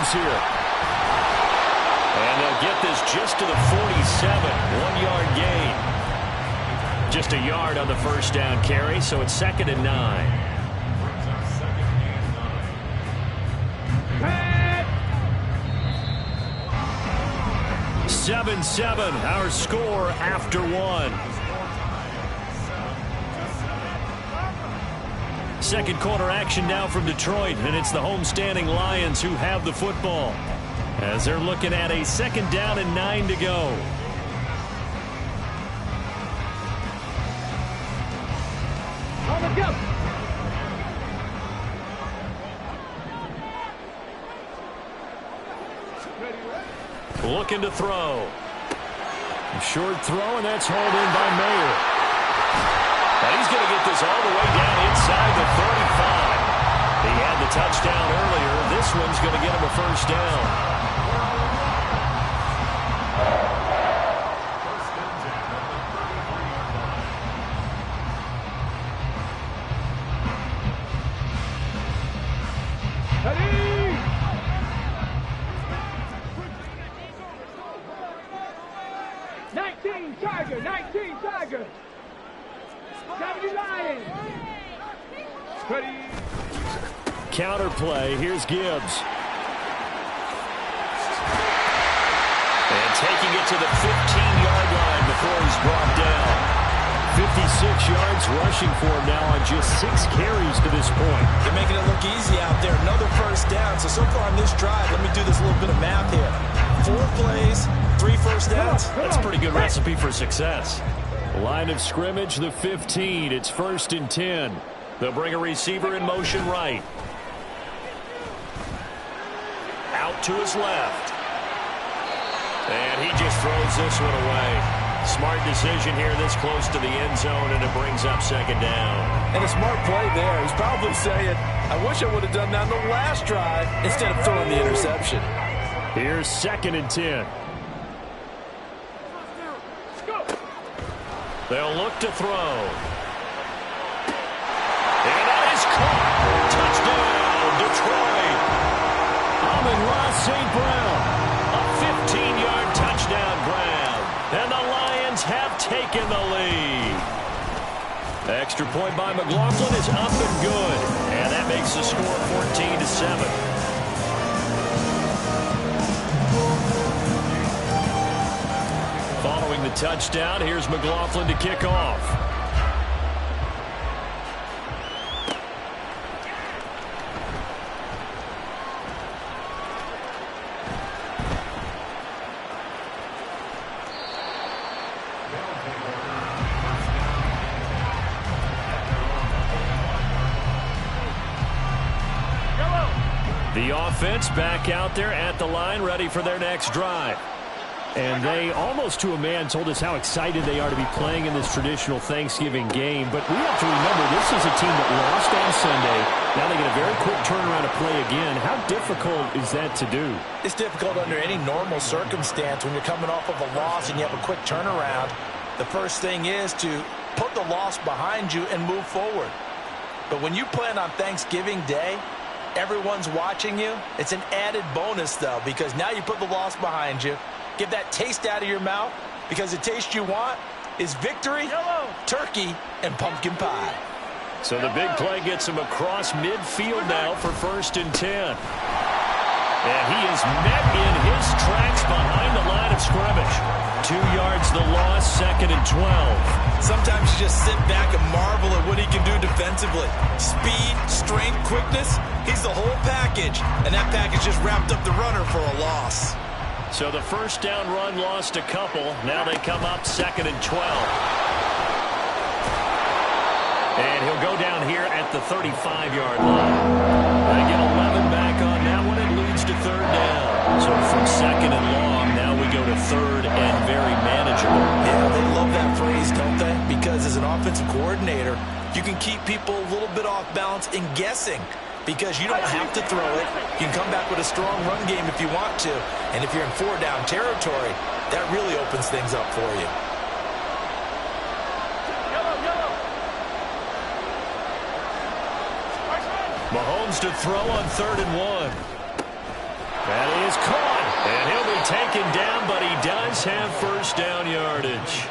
Gibbs here. And they'll get this just to the 47. 1-yard gain. Just a yard on the first down carry, so it's 2nd and 9. 7-7, our score after 1. Second quarter action now from Detroit, and it's the homestanding Lions who have the football as they're looking at a 2nd down and 9 to go. Looking to throw. A short throw, and that's hauled in by Mayer. Now he's going to get this all the way down inside the 35. He had the touchdown earlier. This one's going to get him a first down. Counter play. Here's Gibbs. And taking it to the 15-yard line before he's brought down. 56 yards rushing for him now on just 6 carries to this point. They're making it look easy out there. Another first down. So far on this drive, let me do this little bit of math here. 4 plays, 3 first downs. That's a pretty good recipe for success. Line of scrimmage, the 15. It's 1st and 10. They'll bring a receiver in motion right. Out to his left. And he just throws this one away. Smart decision here this close to the end zone, and it brings up 2nd down. And a smart play there. He's probably saying, I wish I would have done that in the last drive instead of throwing the interception. Here's 2nd and 10. They'll look to throw. And that is caught. Touchdown, Detroit. Amon-Ra St. Brown. A 15-yard touchdown grab. And the Lions have taken the lead. The extra point by McLaughlin is up and good. And that makes the score 14-7. Following the touchdown, here's McLaughlin to kick off. The offense back out there at the line, ready for their next drive. And they, almost to a man, told us how excited they are to be playing in this traditional Thanksgiving game. But we have to remember, this is a team that lost on Sunday. Now they get a very quick turnaround to play again. How difficult is that to do? It's difficult under any normal circumstance when you're coming off of a loss and you have a quick turnaround. The first thing is to put the loss behind you and move forward. But when you play on Thanksgiving Day, everyone's watching you. It's an added bonus, though, because now you put the loss behind you. Get that taste out of your mouth, because the taste you want is victory, turkey, and pumpkin pie. So the big play gets him across midfield now for 1st and 10. And he is met in his tracks behind the line of scrimmage. 2 yards the loss, 2nd and 12. Sometimes you just sit back and marvel at what he can do defensively. Speed, strength, quickness, he's the whole package. And that package just wrapped up the runner for a loss. So the first down run lost a couple. Now they come up 2nd and 12. And he'll go down here at the 35-yard line. They get 11 back on that one. It leads to 3rd down. So from 2nd and long, now we go to 3rd and very manageable. Yeah, they love that phrase, don't they? Because as an offensive coordinator, you can keep people a little bit off balance in guessing. Because you don't have to throw it. You can come back with a strong run game if you want to. And if you're in 4-down territory, that really opens things up for you. Mahomes to throw on 3rd and 1. is caught. And he'll be taken down, but he does have first down yardage.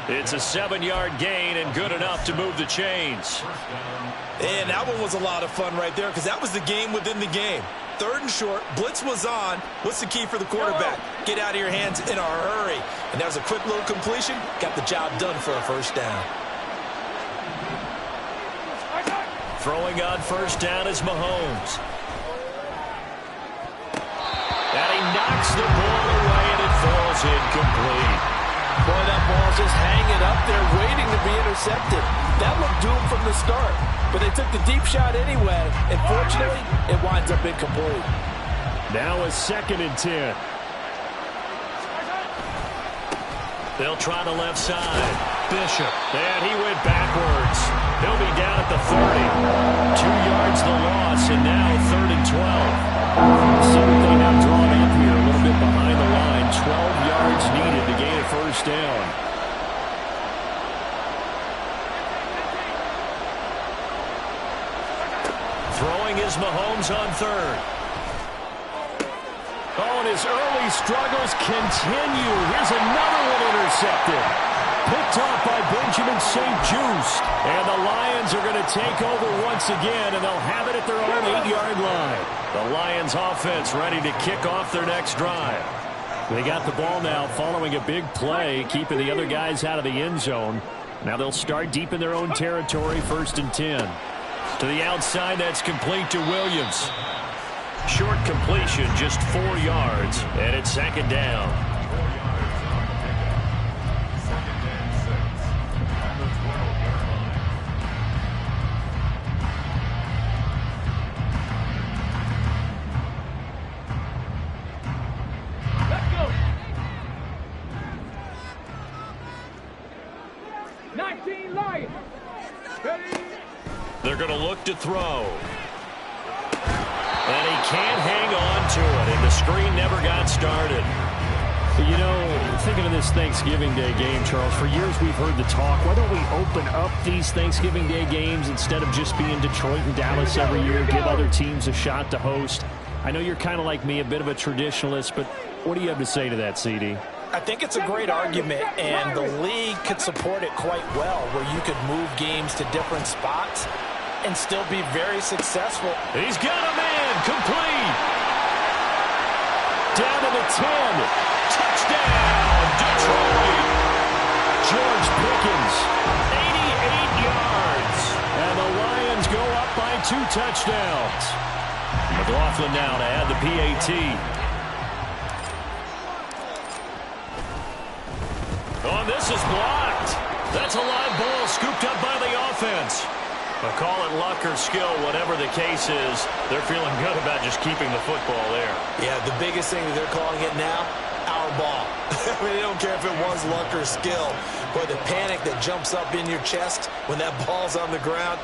It's a 7-yard gain and good enough to move the chains. And that one was a lot of fun right there because that was the game within the game. 3rd and short, blitz was on. What's the key for the quarterback? Get out of your hands in a hurry. And that was a quick little completion. Got the job done for a first down. Throwing on first down is Mahomes. And he knocks the ball away, and it falls incomplete. Boy, that ball's just hanging up there waiting to be intercepted. That looked doomed from the start, but they took the deep shot anyway, and fortunately, it winds up incomplete. Now a 2nd and 10. They'll try the left side. Bishop, and he went backwards. He'll be down at the 30. 2 yards the loss, and now 3rd and 12. See what they have drawn up here, a little bit behind the line. 12 yards needed to gain a first down. Throwing is Mahomes on 3rd. Oh, and his early struggles continue. Here's another one intercepted. Picked off by Benjamin St-Juste. And the Lions are going to take over once again, and they'll have it at their own 8-yard line. The Lions offense ready to kick off their next drive. They got the ball now following a big play, keeping the other guys out of the end zone. Now they'll start deep in their own territory, 1st and 10. To the outside, that's complete to Williams. Short completion, just 4 yards, and it's 2nd down. Let's go. 19 Lions. Ready? They're going to look to throw. And he can't hang on to it, and the screen never got started. You know, thinking of this Thanksgiving Day game, Charles, for years we've heard the talk, why don't we open up these Thanksgiving Day games instead of just being Detroit and Dallas every year, give other teams a shot to host? I know you're kind of like me, a bit of a traditionalist, but what do you have to say to that, CD? I think it's a great argument, and the league could support it quite well, where you could move games to different spots and still be very successful. He's got a man, complete. Down to the 10. Touchdown, Detroit. George Pickens, 88 yards. And the Lions go up by 2 touchdowns. McLaughlin now to add the PAT. Oh, and this is blocked. That's a live ball scooped up by the offense. But call it luck or skill, whatever the case is, they're feeling good about just keeping the football there. Yeah, the biggest thing that they're calling it now, our ball. I mean, they don't care if it was luck or skill. Boy, the panic that jumps up in your chest when that ball's on the ground,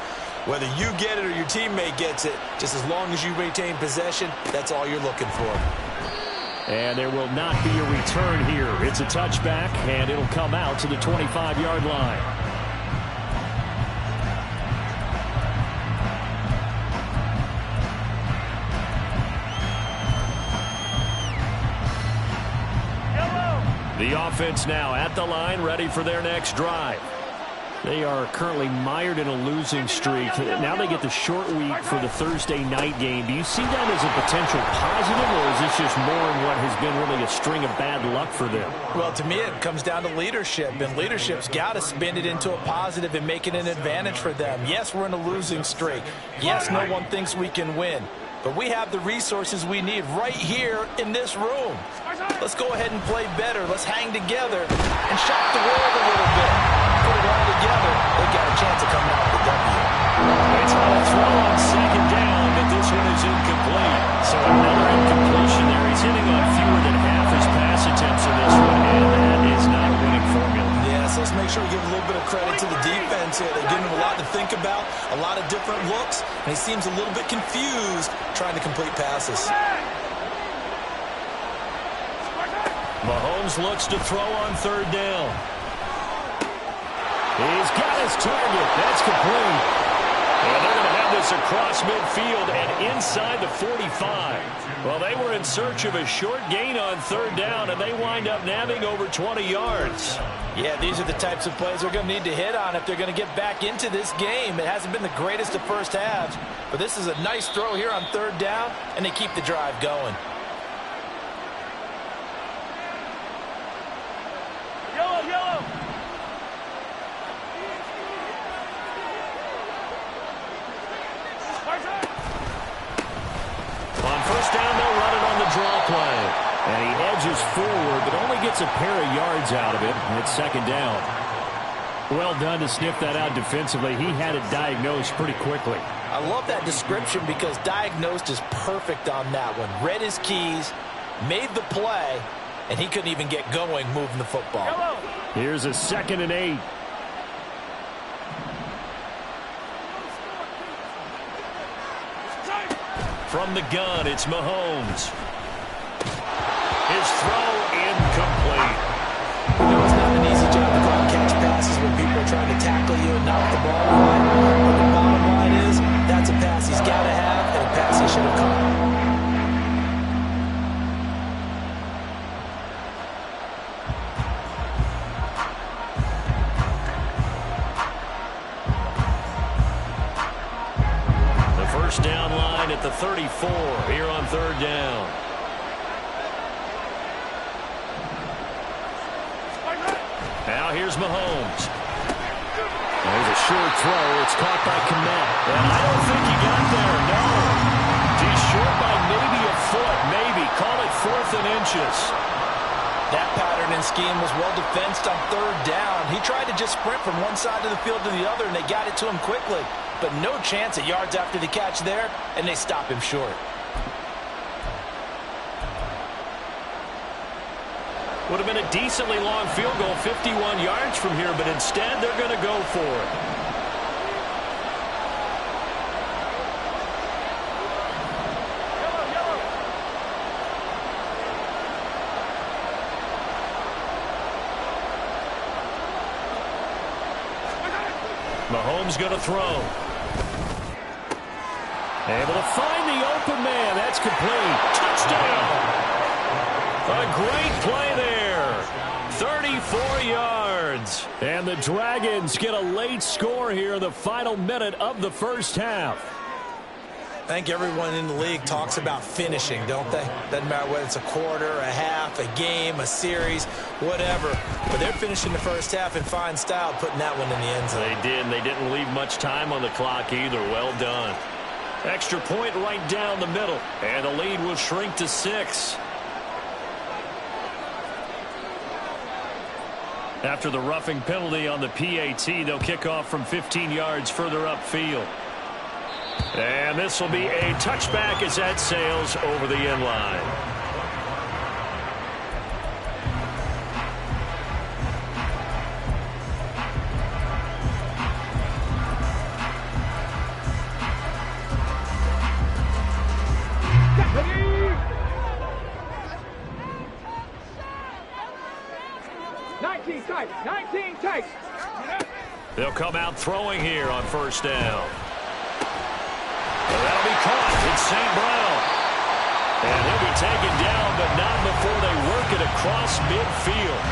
whether you get it or your teammate gets it, just as long as you maintain possession, that's all you're looking for. And there will not be a return here. It's a touchback, and it'll come out to the 25-yard line. The offense now at the line, ready for their next drive. They are currently mired in a losing streak. Now they get the short week for the Thursday night game. Do you see that as a potential positive, or is this just more in what has been really a string of bad luck for them? Well, to me, it comes down to leadership, and leadership's got to spin it into a positive and make it an advantage for them. Yes, we're in a losing streak. Yes, no one thinks we can win. But we have the resources we need right here in this room. Let's go ahead and play better. Let's hang together and shock the world a little bit. Put it all together. They got a chance of coming out with the W. They try to throw on 2nd down, but this one is incomplete. So another incompletion there. He's hitting on fewer than half his pass attempts in this one, and that is not a winning formula. Yeah, so let's make sure we give a little bit of credit to the defense here. They're giving him a lot to think about, a lot of different looks, and he seems a little bit confused trying to complete passes. Mahomes looks to throw on 3rd down. He's got his target. That's complete. And they're going to have this across midfield and inside the 45. Well, they were in search of a short gain on third down, and they wind up nabbing over 20 yards. Yeah, these are the types of plays they're going to need to hit on if they're going to get back into this game. It hasn't been the greatest of first halves, but this is a nice throw here on third down, and they keep the drive going. Yellow. On first down, they'll run it on the draw play. And he edges forward, but only gets a pair of yards out of it. And it's second down. Well done to sniff that out defensively. He had it diagnosed pretty quickly. I love that description because diagnosed is perfect on that one. Read his keys, made the play, and he couldn't even get going moving the football. Yellow. Here's a 2nd and 8. From the gun, it's Mahomes. His throw incomplete. You know, it's not an easy job to go and catch passes when people are trying to tackle you and knock the ball away. But the bottom line is, that's a pass he's got to have and a pass he should have caught. First down line at the 34 here on third down. Now here's Mahomes. There's a short throw. It's caught by Kmet. And I don't think he got there. No. He's short by maybe a foot. Maybe. Call it 4th and inches. That pattern and scheme was well defensed on third down. He tried to just sprint from one side of the field to the other, and they got it to him quickly. But no chance at yards after the catch there, and they stop him short. Would have been a decently long field goal, 51 yards from here, but instead they're going to go for it. Mahomes going to throw. Able to find the open man. That's complete. Touchdown. A great play there. 34 yards. And the Dragons get a late score here in the final minute of the first half. I think everyone in the league talks about finishing, don't they? Doesn't matter whether it's a quarter, a half, a game, a series, whatever. But they're finishing the first half in fine style, putting that one in the end zone. They did, and they didn't leave much time on the clock either. Well done. Extra point right down the middle, and the lead will shrink to 6. After the roughing penalty on the PAT, they'll kick off from 15 yards further upfield. And this will be a touchback as that sails over the end line. They'll come out throwing here on first down. That'll be caught. It's St. Brown. And he'll be taken down, but not before they work it across midfield.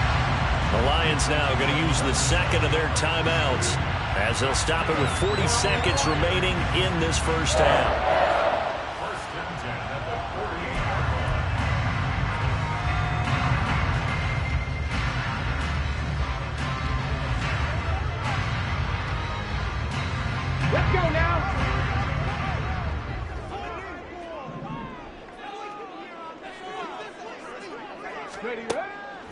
The Lions now going to use the second of their timeouts as they'll stop it with 40 seconds remaining in this first half. Let's go now.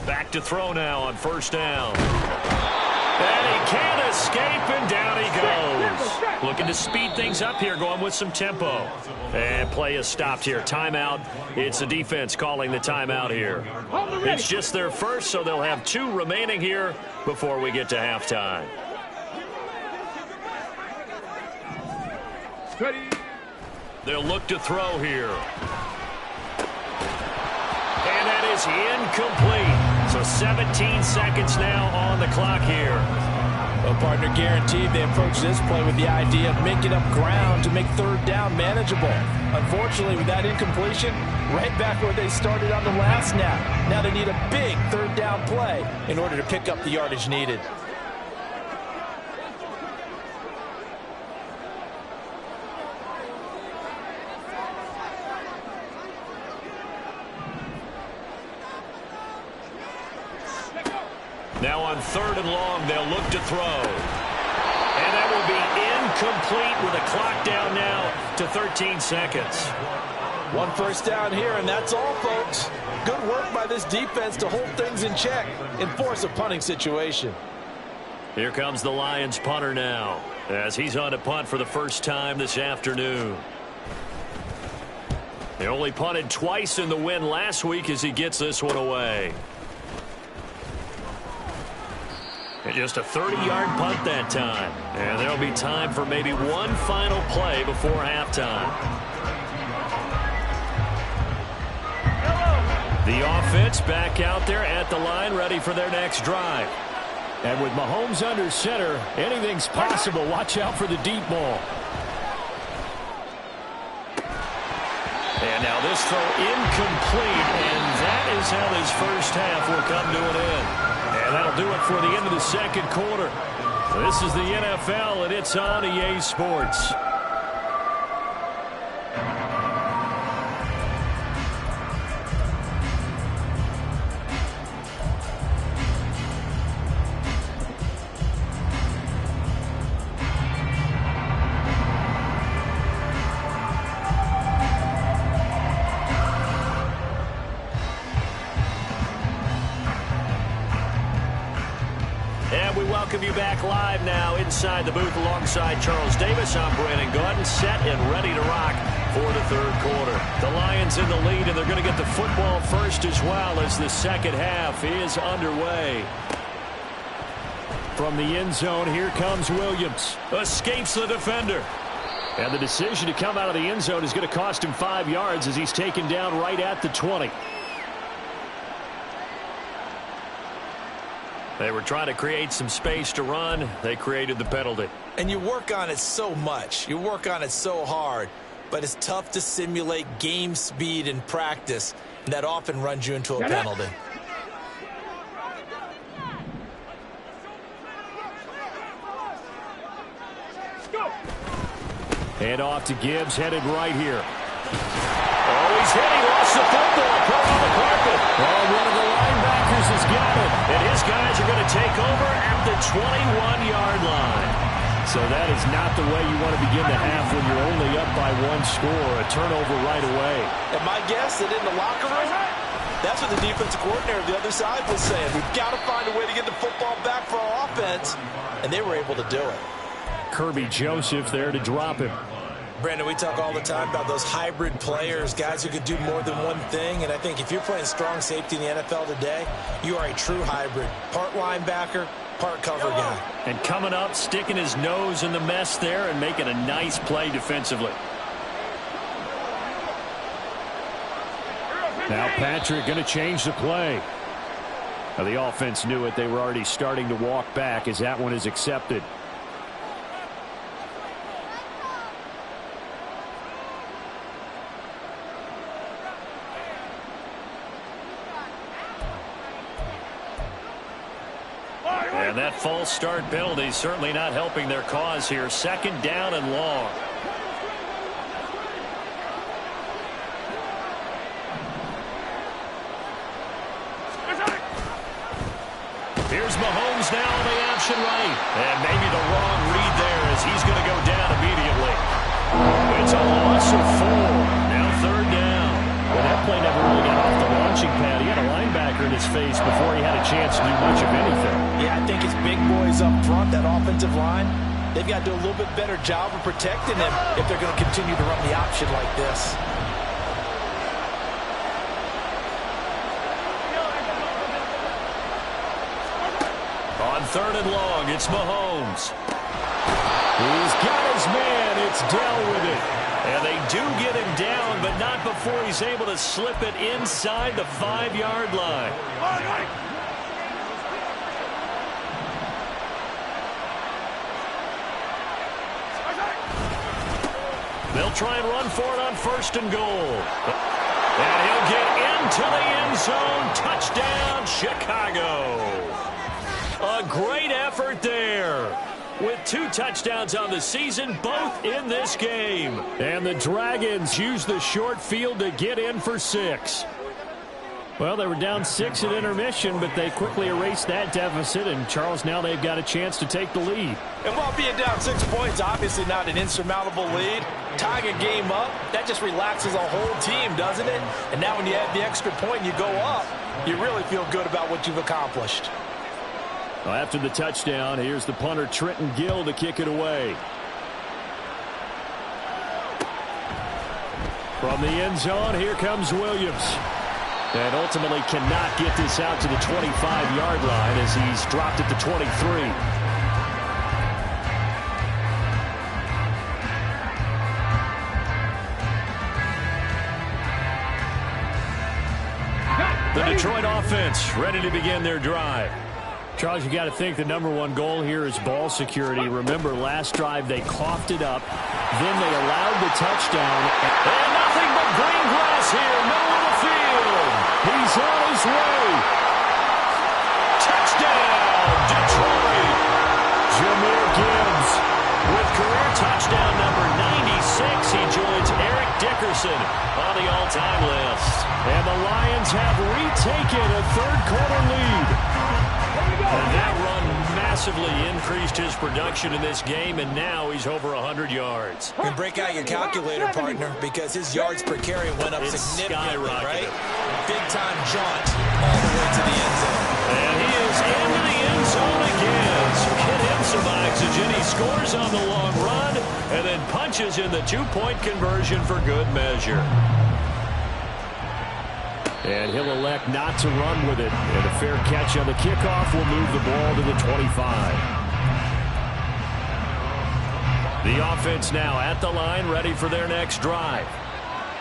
Back to throw now on first down. And he can't escape, and down he goes. Looking to speed things up here, going with some tempo. And play is stopped here. Timeout. It's the defense calling the timeout here. It's just their first, so they'll have 2 remaining here before we get to halftime. They'll look to throw here. And that is incomplete. So 17 seconds now on the clock here. Well, partner, guaranteed they approach this play with the idea of making up ground to make third down manageable. Unfortunately, with that incompletion, right back where they started on the last snap. Now they need a big third down play in order to pick up the yardage needed. Now on 3rd and long, they'll look to throw. And that will be incomplete with a clock down now to 13 seconds. 1 first down here, and that's all, folks. Good work by this defense to hold things in check and force a punting situation. Here comes the Lions punter now, as he's on to punt for the first time this afternoon. They only punted twice in the win last week as he gets this one away. And just a 30-yard punt that time. And there'll be time for maybe one final play before halftime. The offense back out there at the line, ready for their next drive. And with Mahomes under center, anything's possible. Watch out for the deep ball. And now this throw incomplete, and that is how this first half will come to an end. And that'll do it for the end of the second quarter. This is the NFL, and it's on EA Sports. Welcome you back live now inside the booth alongside Charles Davis. I'm Brandon Gaudin, set and ready to rock for the third quarter. The Lions in the lead, and they're going to get the football first as well as the second half is underway. From the end zone, here comes Williams. Escapes the defender. And the decision to come out of the end zone is going to cost him 5 yards as he's taken down right at the 20. They were trying to create some space to run. They created the penalty. And you work on it so much. You work on it so hard. But it's tough to simulate game speed in practice. And that often runs you into a penalty. Hand off to Gibbs, headed right here. Oh, he's hit. He lost the football. Put it on the carpet. Oh, one of the linebackers has got it. And his guys are going to take over at the 21-yard line. So that is not the way you want to begin the half when you're only up by one score. A turnover right away. And my guess that in the locker room, that's what the defensive coordinator of the other side was saying. We've got to find a way to get the football back for our offense. And they were able to do it. Kirby Joseph there to drop him. Brandon, we talk all the time about those hybrid players, guys who could do more than one thing. And I think if you're playing strong safety in the NFL today, you are a true hybrid. Part linebacker, part cover guy. And coming up, sticking his nose in the mess there and making a nice play defensively. Now Patrick going to change the play. Now the offense knew it. They were already starting to walk back as that one is accepted. And that false start penalty certainly not helping their cause here. Second down and long. Here's Mahomes now on the option right. And maybe the wrong read there as he's going to go down immediately. It's a loss of 4. Now third down. Well, that play never really got off the launching pad. He had a linebacker in his face before he had a chance to do much of anything. Yeah, I think it's big boys up front, that offensive line. They've got to do a little bit better job of protecting him if they're going to continue to run the option like this. On third and long, it's Mahomes. He's got his man. It's Dell with it. And they do get him down, but not before he's able to slip it inside the 5-yard line. They'll try and run for it on 1st and goal. And he'll get into the end zone. Touchdown, Chicago. A great effort there. With 2 touchdowns on the season, both in this game. And the Dragons use the short field to get in for 6. Well, they were down 6 at intermission, but they quickly erased that deficit. And, Charles, now they've got a chance to take the lead. And while being down 6 points, obviously not an insurmountable lead, tying a game up, that just relaxes a whole team, doesn't it? And now when you add the extra point and you go up, you really feel good about what you've accomplished. Well, after the touchdown, here's the punter, Trenton Gill, to kick it away. From the end zone, here comes Williams. And ultimately cannot get this out to the 25-yard line as he's dropped it to 23. The Detroit offense ready to begin their drive. Charles, you got to think the #1 goal here is ball security. Remember, last drive they coughed it up. Then they allowed the touchdown. And nothing but green grass here, middle of the field. He's on his way. Touchdown, Detroit. Jahmyr Gibbs with career touchdown number 96. He joins Eric Dickerson on the all-time list. And the Lions have retaken a third-quarter lead. And that run massively increased his production in this game, and now he's over 100 yards. You can break out your calculator, partner, because his yards per carry went up significantly, right? Big-time jaunt all the way to the end zone. And he is into the end zone again. So get him some oxygen. He scores on the long run and then punches in the 2-point conversion for good measure. And he'll elect not to run with it. And a fair catch on the kickoff will move the ball to the 25. The offense now at the line, ready for their next drive.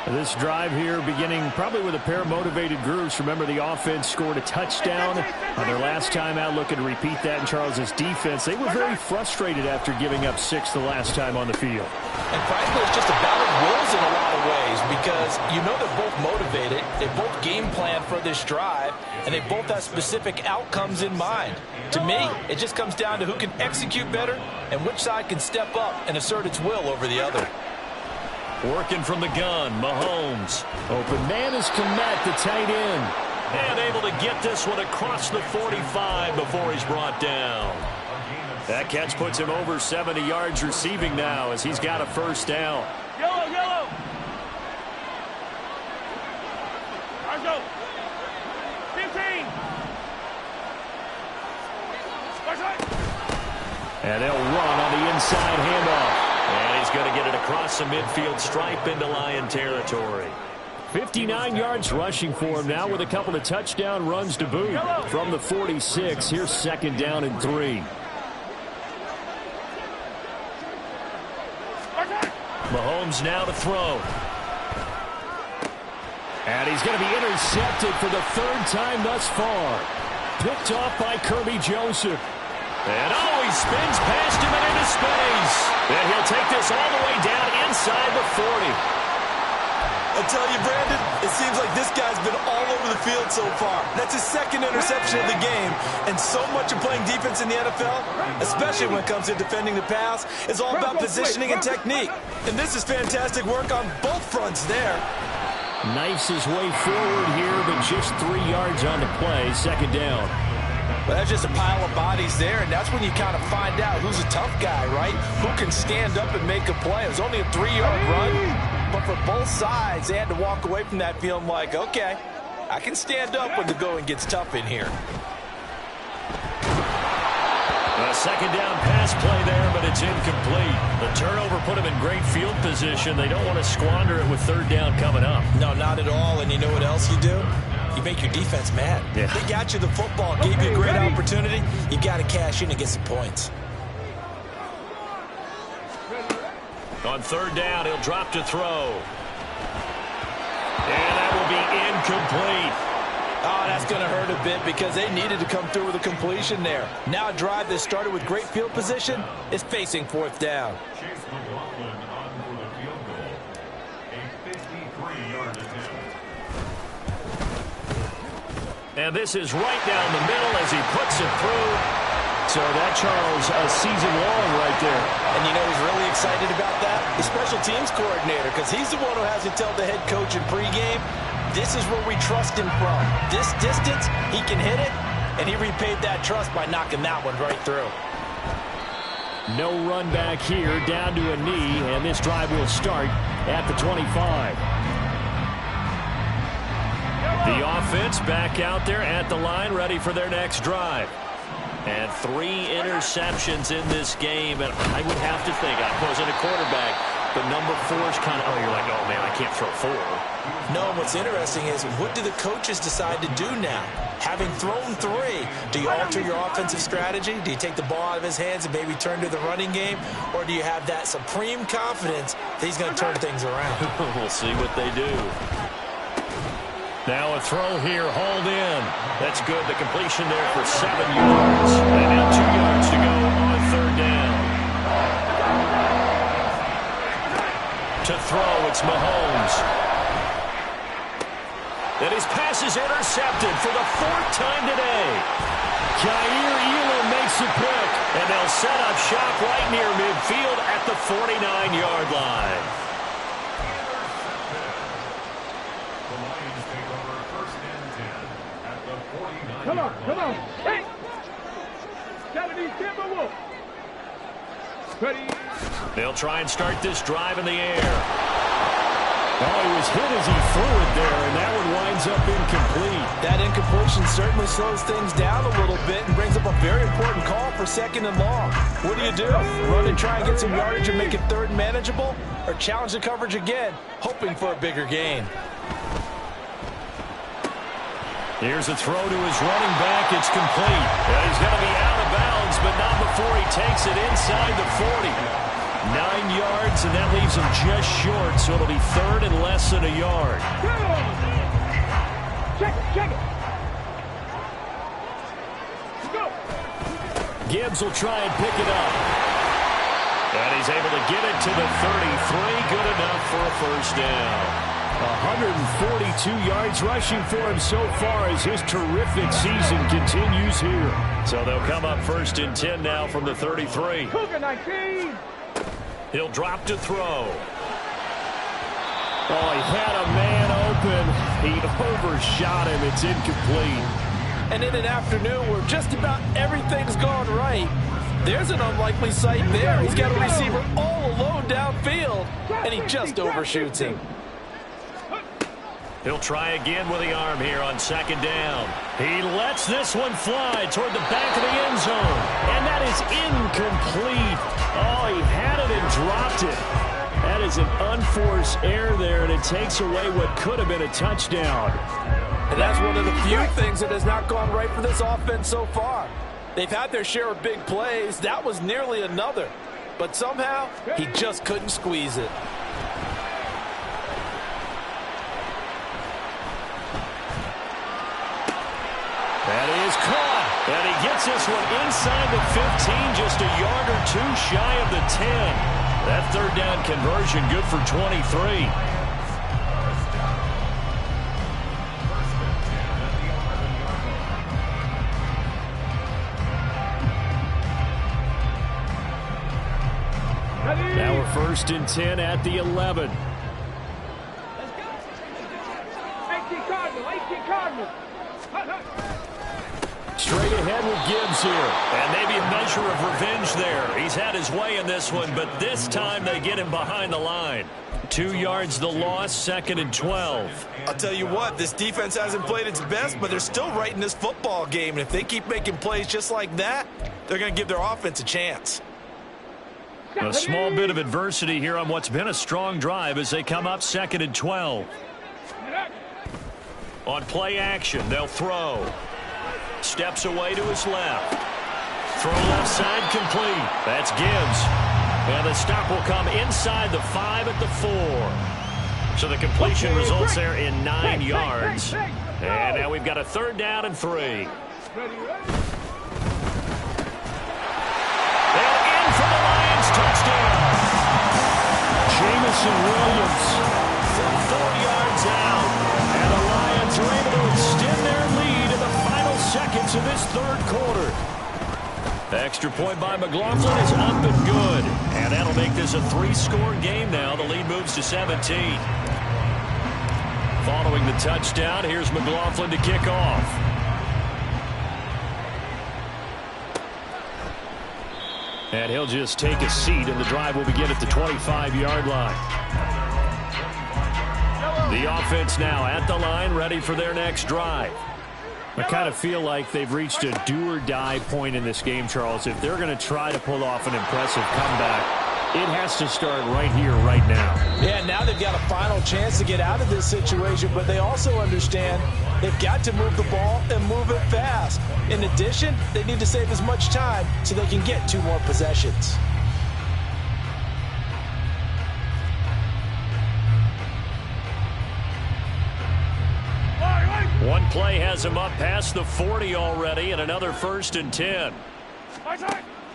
This drive here beginning probably with a pair of motivated groups. Remember, the offense scored a touchdown on their last time out. Looking to repeat that in Charles's defense. They were very frustrated after giving up 6 the last time on the field. And frankly, it's just a battle of wills in a lot of ways because you know they're both motivated. They both game plan for this drive, and they both have specific outcomes in mind. To me, it just comes down to who can execute better and which side can step up and assert its will over the other. Working from the gun, Mahomes. Open man is Kmet, the tight end. And able to get this one across the 45 before he's brought down. That catch puts him over 70 yards receiving now as he's got a first down. Yellow, yellow. Arzo. 15. And they'll run on the inside handoff. And he's going to get it across the midfield stripe into Lion territory. 59 yards rushing for him now with a couple of touchdown runs to boot. From the 46, here's 2nd down and 3. Mahomes now to throw. And he's going to be intercepted for the 3rd time thus far. Picked off by Kirby Joseph. And he spins past him and into space. And he'll take this all the way down inside the 40. I tell you, Brandon, it seems like this guy's been all over the field so far. That's his 2nd interception of the game. And so much of playing defense in the NFL, especially when it comes to defending the pass, is all about positioning and technique. And this is fantastic work on both fronts there. Knifes his way forward here, but just 3 yards on the play. 2nd down. Well, that's just a pile of bodies there, and that's when you kind of find out who's a tough guy, right? Who can stand up and make a play. It was only a 3-yard run, but for both sides, they had to walk away from that feeling like, okay, I can stand up when the going gets tough in here. A 2nd down pass play there, but it's incomplete. The turnover put him in great field position. They don't want to squander it with 3rd down coming up. No, not at all, and you know what else you do? You make your defense mad. Yeah. They got you the football, gave you a great opportunity. You got to cash in and get some points. On 3rd down, he'll drop to throw. And that will be incomplete. Oh, that's going to hurt a bit because they needed to come through with a completion there. Now a drive that started with great field position is facing 4th down. And this is right down the middle as he puts it through. So that, Charles, a season long right there. And you know who's really excited about that? The special teams coordinator, because he's the one who has to tell the head coach in pregame, this is where we trust him from. This distance, he can hit it, and he repaid that trust by knocking that one right through. No run back here, down to a knee, and this drive will start at the 25. The offense back out there at the line, ready for their next drive. And 3 interceptions in this game, and I would have to think, I wasn't a quarterback, but number 4 is kind of, oh, you're like, oh, man, I can't throw 4. No, what's interesting is, what do the coaches decide to do now? Having thrown 3, do you alter your offensive strategy? Do you take the ball out of his hands and maybe turn to the running game? Or do you have that supreme confidence that he's going to turn things around? We'll see what they do. Now a throw here, hauled in. That's good. The completion there for 7 yards. And now 2 yards to go on third down. To throw, it's Mahomes. And his pass is intercepted for the 4th time today. Jair Elam makes a pick, and they'll set up shop right near midfield at the 49-yard line. Come on, come on. Hey! Saturday, Timberwolf. Ready? They'll try and start this drive in the air. Oh, he was hit as he threw it there, and that one winds up incomplete. That incompletion certainly slows things down a little bit and brings up a very important call for 2nd and long. What do? Run and try and get some yardage and make it 3rd manageable? Or challenge the coverage again, hoping for a bigger gain? Here's a throw to his running back. It's complete. And he's going to be out of bounds, but not before he takes it inside the 40. 9 yards, and that leaves him just short, so it'll be 3rd and less than a yard. Check it. Go. Gibbs will try and pick it up. And he's able to get it to the 33. Good enough for a first down. 142 yards rushing for him so far as his terrific season continues here. So they'll come up 1st and 10 now from the 33. Cougar 19. He'll drop to throw. Oh, he had a man open. He overshot him. It's incomplete. And in an afternoon where just about everything's gone right, there's an unlikely sight there. He's got a receiver all alone downfield, and he just overshoots him. He'll try again with the arm here on 2nd down. He lets this one fly toward the back of the end zone. And that is incomplete. Oh, he had it and dropped it. That is an unforced error there, and it takes away what could have been a touchdown. And that's one of the few things that has not gone right for this offense so far. They've had their share of big plays. That was nearly another. But somehow, he just couldn't squeeze it. That is caught. And he gets this one inside the 15, just a yard or 2 shy of the 10. That 3rd down conversion good for 23. Now we're 1st and 10 at the 11. Let's go. 18 Cardinals. Straight ahead with Gibbs here. And maybe a measure of revenge there. He's had his way in this one, but this time they get him behind the line. 2 yards the loss, 2nd and 12. I'll tell you what, this defense hasn't played its best, but they're still right in this football game. And if they keep making plays just like that, they're going to give their offense a chance. A small bit of adversity here on what's been a strong drive as they come up 2nd and 12. On play action, they'll throw. Steps away to his left. Throw left side complete. That's Gibbs. And the stop will come inside the 5 at the 4. So the completion results there in 9 yards. And now we've got a 3rd down and 3. And in for the Lions touchdown. Jamison Williams from 4 yards out. And the Lions are able to extend their lead to the Extra point by McLaughlin is up and good. And that'll make this a 3-score game now. The lead moves to 17. Following the touchdown, here's McLaughlin to kick off. And he'll just take a seat, and the drive will begin at the 25-yard line. The offense now at the line, ready for their next drive. I kind of feel like they've reached a do-or-die point in this game, Charles. If they're going to try to pull off an impressive comeback, it has to start right here, right now. Yeah, now they've got a final chance to get out of this situation, but they also understand they've got to move the ball and move it fast. In addition, they need to save as much time so they can get 2 more possessions. One play has him up past the 40 already, and another 1st and 10.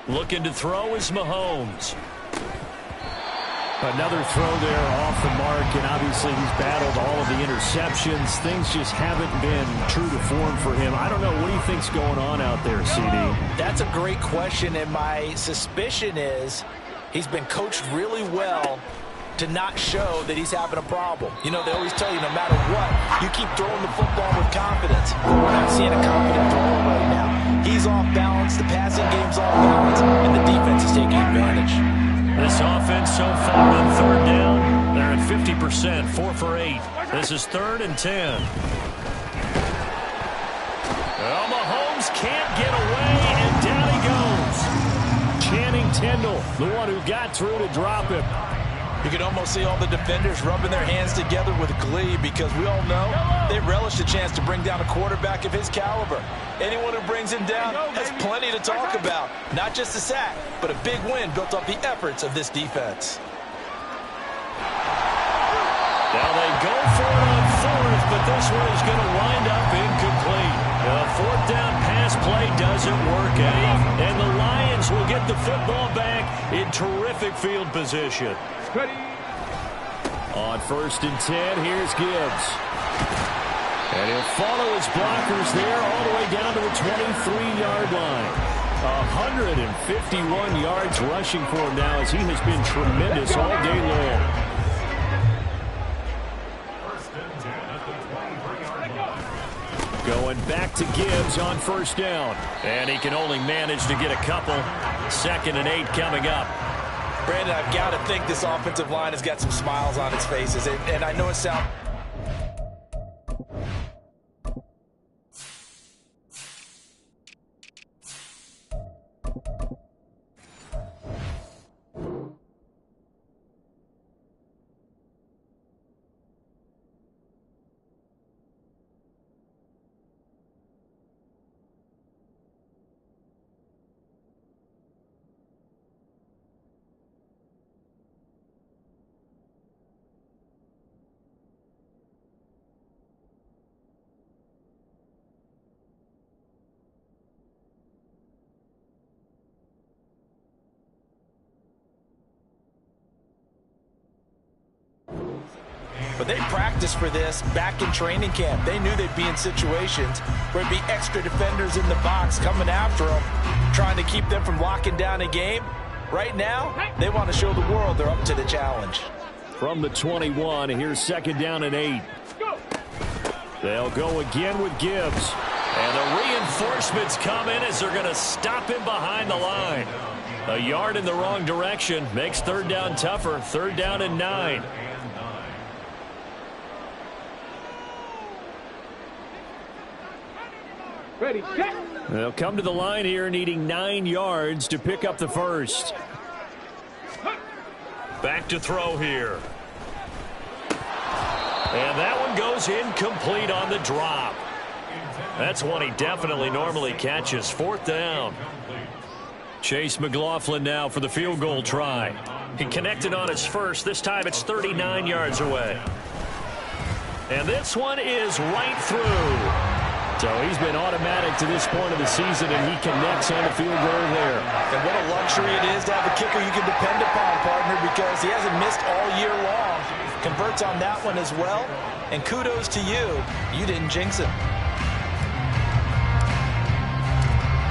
Looking to throw is Mahomes. Another throw there off the mark, and obviously he's battled all of the interceptions. Things just haven't been true to form for him. I don't know. What do you think's going on out there, CD? That's a great question, and my suspicion is he's been coached really well to not show that he's having a problem. You know, they always tell you no matter what, you keep throwing the football with confidence. We're not seeing a confident thrower right now. He's off balance, the passing game's off balance, and the defense is taking advantage. This offense so far on 3rd down, they're at 50%, 4 for 8. This is 3rd and 10. Well, Mahomes can't get away, and down he goes. Channing Tindall, the one who got through to drop him. You can almost see all the defenders rubbing their hands together with glee because we all know they relish the chance to bring down a quarterback of his caliber. Anyone who brings him down has plenty to talk about. Not just a sack, but a big win built off the efforts of this defense. Now they go for it on 4th, but this one is going to wind up incomplete. The 4th down pass play doesn't work out, and the Lions will get the football back in terrific field position. On 1st and 10, here's Gibbs. And he'll follow his blockers there all the way down to the 23-yard line. 151 yards rushing for him now as he has been tremendous all day long. Going back to Gibbs on 1st down. And he can only manage to get a couple. 2nd and 8 coming up. Brandon, I've got to think this offensive line has got some smiles on its faces. And I know it sounds... But they practiced for this back in training camp. They knew they'd be in situations where there'd be extra defenders in the box coming after them, trying to keep them from locking down a game. Right now, they want to show the world they're up to the challenge. From the 21, here's 2nd down and 8. They'll go again with Gibbs. And the reinforcements come in as they're going to stop him behind the line. A yard in the wrong direction makes 3rd down tougher. 3rd down and 9. Ready, set. They'll come to the line here needing 9 yards to pick up the 1st. Back to throw here. And that one goes incomplete on the drop. That's one he definitely normally catches. 4th down. Chase McLaughlin now for the field goal try. He connected on his first. This time it's 39 yards away. And this one is right through. So he's been automatic to this point of the season, and he connects on the field goal there. And what a luxury it is to have a kicker you can depend upon, partner, because he hasn't missed all year long. Converts on that one as well. And kudos to you. You didn't jinx him.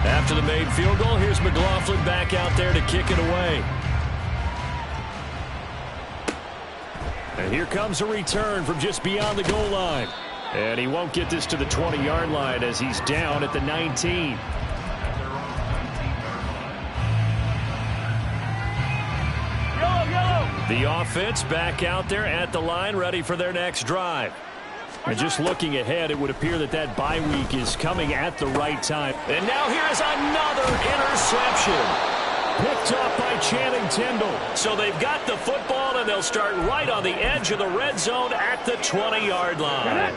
After the made field goal, here's McLaughlin back out there to kick it away. And here comes a return from just beyond the goal line. And he won't get this to the 20-yard line as he's down at the 19. The offense back out there at the line, ready for their next drive. And just looking ahead, it would appear that that bye week is coming at the right time. And now here is another interception. Picked off by Channing Tindall. So they've got the football, and they'll start right on the edge of the red zone at the 20-yard line.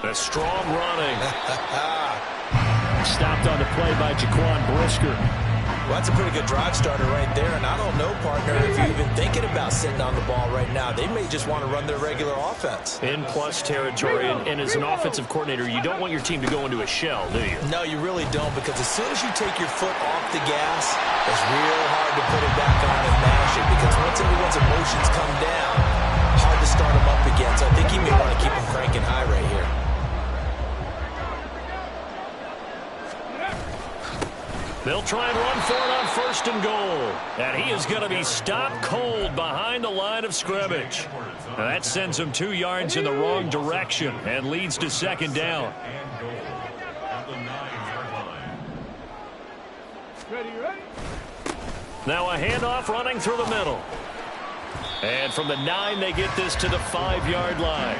The strong running. Stopped on the play by Jaquan Brisker. Well, that's a pretty good drive starter right there, and I don't know, partner, if you're even thinking about sitting on the ball right now. They may just want to run their regular offense. In plus territory, and as an offensive coordinator, you don't want your team to go into a shell, do you? No, you really don't, because as soon as you take your foot off the gas, it's real hard to put it back on and mash it, because once everyone's emotions come down, hard to start them up again. So I think he may want to keep them cranking high right here. They'll try and run for it on first and goal. And he is going to be stopped cold behind the line of scrimmage. Now that sends him 2 yards in the wrong direction and leads to second down. Now a handoff running through the middle. And from the 9, they get this to the 5-yard line.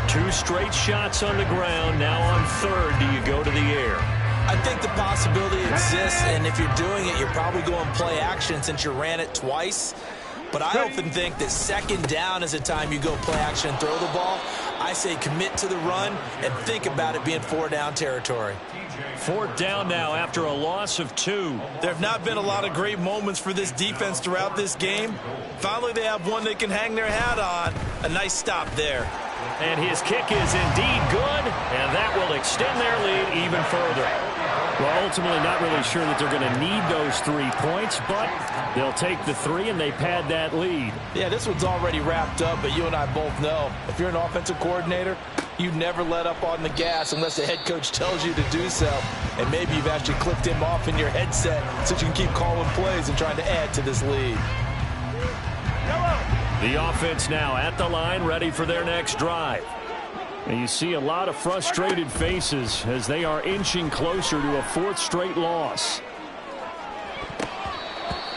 2 straight shots on the ground. Now on third, do you go to the air? I think the possibility exists, and if you're doing it, you're probably going play action since you ran it twice. But I often think that second down is the time you go play action and throw the ball. I say commit to the run and think about it being 4-down territory. 4th down now after a loss of 2. There have not been a lot of great moments for this defense throughout this game. Finally, they have one they can hang their hat on. A nice stop there. And his kick is indeed good, and that will extend their lead even further. Well, ultimately not really sure that they're going to need those 3 points, but they'll take the 3 and they pad that lead. Yeah, this one's already wrapped up, but you and I both know if you're an offensive coordinator, you never let up on the gas unless the head coach tells you to do so. And maybe you've actually clicked him off in your headset so you can keep calling plays and trying to add to this lead. The offense now at the line, ready for their next drive. And you see a lot of frustrated faces as they are inching closer to a 4th straight loss.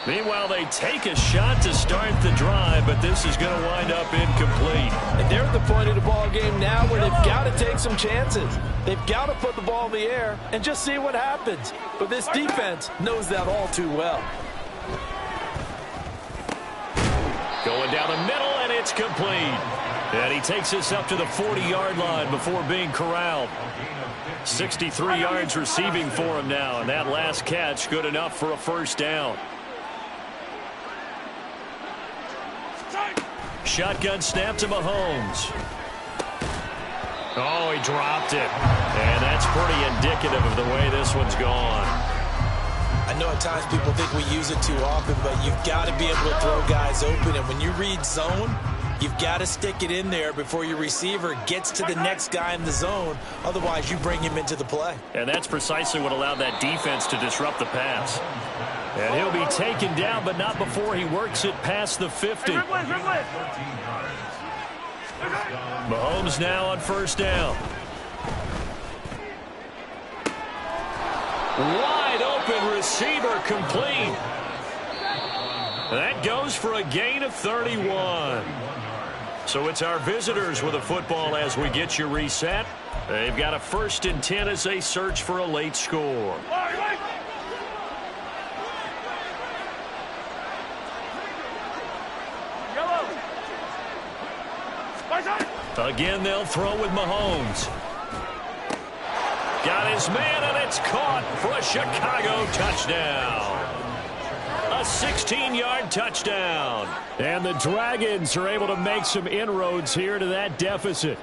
Meanwhile, they take a shot to start the drive, but this is going to wind up incomplete. And they're at the point of the ball game now where they've got to take some chances. They've got to put the ball in the air and just see what happens. But this defense knows that all too well. Going down the middle, and it's complete. And he takes this up to the 40-yard line before being corralled. 63 yards receiving for him now, and that last catch good enough for a 1st down. Shotgun snap to Mahomes. Oh, he dropped it. And that's pretty indicative of the way this one's gone. I know at times people think we use it too often, but you've got to be able to throw guys open. And when you read zone, you've got to stick it in there before your receiver gets to the next guy in the zone. Otherwise, you bring him into the play. And that's precisely what allowed that defense to disrupt the pass. And he'll be taken down, but not before he works it past the 50. Mahomes now on 1st down. Wide open receiver complete. That goes for a gain of 31. So it's our visitors with a football as we get you reset. They've got a 1st and 10 as they search for a late score. Again, they'll throw with Mahomes. Got his man, and it's caught for a Chicago touchdown. A 16-yard touchdown. And the Dragons are able to make some inroads here to that deficit.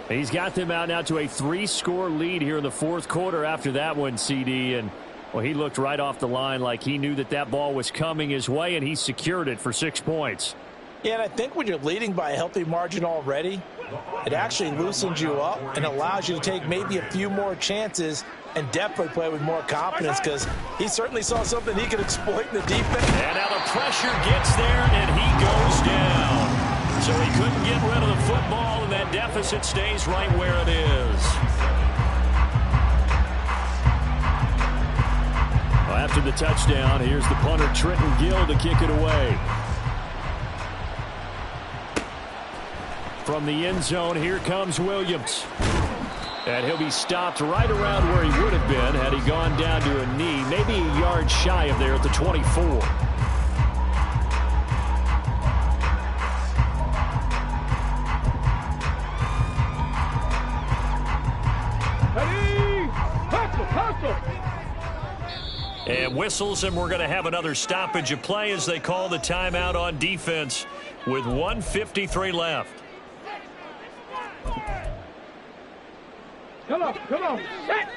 He's got them out now to a 3-score lead here in the 4th quarter after that one, CD. And, well, he looked right off the line like he knew that that ball was coming his way, and he secured it for 6 points. Yeah, and I think when you're leading by a healthy margin already, it actually loosens you up and allows you to take maybe a few more chances and definitely play with more confidence, because he certainly saw something he could exploit in the defense. And now the pressure gets there, and he goes down. So he couldn't get rid of the football, and that deficit stays right where it is. Well, after the touchdown, here's the punter, Trenton Gill, to kick it away. From the end zone, here comes Williams. And he'll be stopped right around where he would have been had he gone down to a knee, maybe a yard shy of there at the 24. And whistles, and we're going to have another stoppage of play as they call the timeout on defense with 1:53 left. Come on, come on. Set.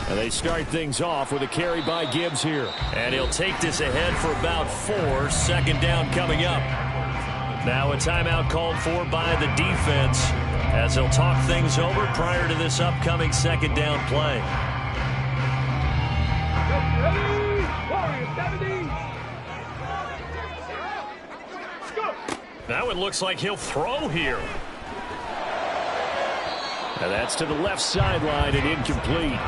And they start things off with a carry by Gibbs here. And he'll take this ahead for about 4. Second down coming up. Now a timeout called for by the defense as they'll talk things over prior to this upcoming second down play. Ready? Warriors, 70. Now it looks like he'll throw here. And that's to the left sideline and incomplete.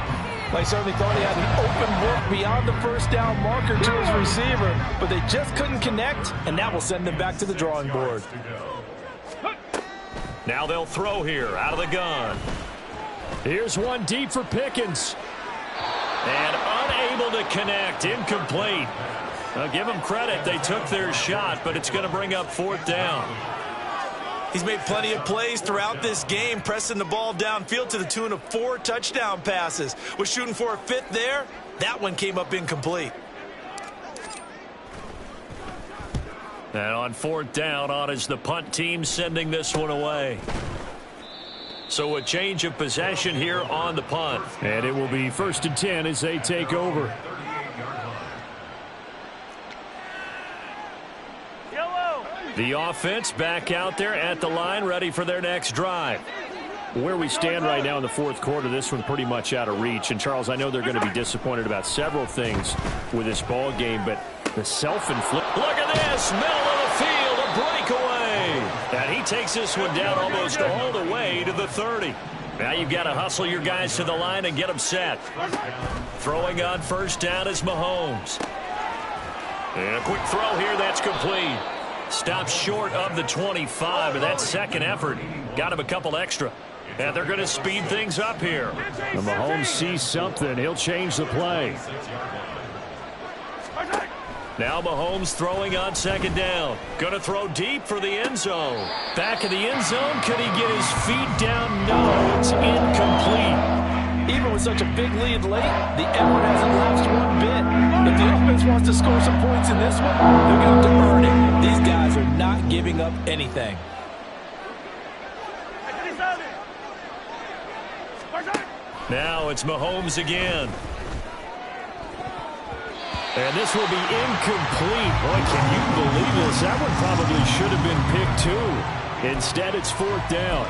They certainly thought he had an open look beyond the first down marker to his receiver, but they just couldn't connect, and that will send them back to the drawing board. Now they'll throw here out of the gun. Here's one deep for Pickens. And unable to connect, incomplete. Now give them credit, they took their shot, but it's going to bring up 4th down. He's made plenty of plays throughout this game, pressing the ball downfield to the tune of 4 touchdown passes. Was shooting for a 5th there. That one came up incomplete. And on 4th down, on is the punt team sending this one away. So a change of possession here on the punt. And it will be 1st and 10 as they take over. The offense back out there at the line, ready for their next drive. Where we stand right now in the 4th quarter, this one pretty much out of reach. And, Charles, I know they're going to be disappointed about several things with this ball game, but the self-inflict. Look at this, middle of the field, a breakaway. And he takes this one down almost all the way to the 30. Now you've got to hustle your guys to the line and get them set. Throwing on 1st down is Mahomes. And a quick throw here, that's complete. Stopped short of the 25, but that second effort got him a couple extra. And they're going to speed things up here. And Mahomes sees something. He'll change the play. Now Mahomes throwing on 2nd down. Going to throw deep for the end zone. Back of the end zone. Could he get his feet down? No, it's incomplete. Even with such a big lead late, the effort hasn't lapsed one bit. If the offense wants to score some points in this one, they're going to have to earn it. These guys are not giving up anything. Now it's Mahomes again. And this will be incomplete. Boy, can you believe this? That one probably should have been picked too. Instead, it's 4th down.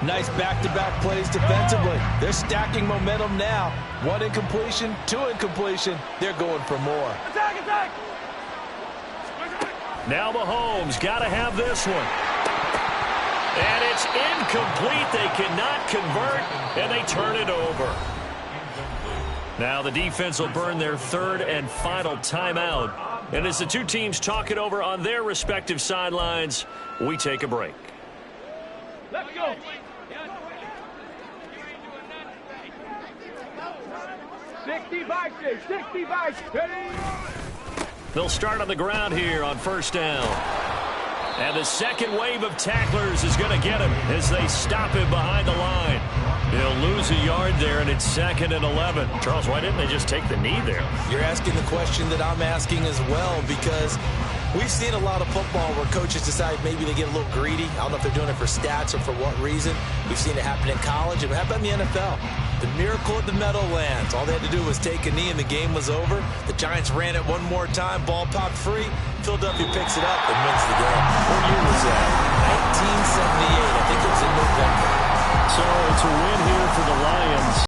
Nice back-to-back plays defensively. They're stacking momentum now. 1 incompletion, 2 incompletion. They're going for more. Attack, attack. Now Mahomes got to have this one. And it's incomplete. They cannot convert, and they turn it over. Now the defense will burn their 3rd and final timeout. And as the two teams talk it over on their respective sidelines, we take a break. Let's go. 65, 65, ready. They'll start on the ground here on 1st down. And the second wave of tacklers is going to get him as they stop him behind the line. He'll lose a yard there, and it's 2nd and 11. Charles, why didn't they just take the knee there? You're asking the question that I'm asking as well, because We've seen a lot of football where coaches decide maybe they get a little greedy. I don't know if they're doing it for stats or for what reason. We've seen it happen in college, and it happened in the NFL. The miracle at the Meadowlands. All they had to do was take a knee, and the game was over. The Giants ran it one more time. Ball popped free. Philadelphia picks it up and wins the game. What year was that? 1978. I think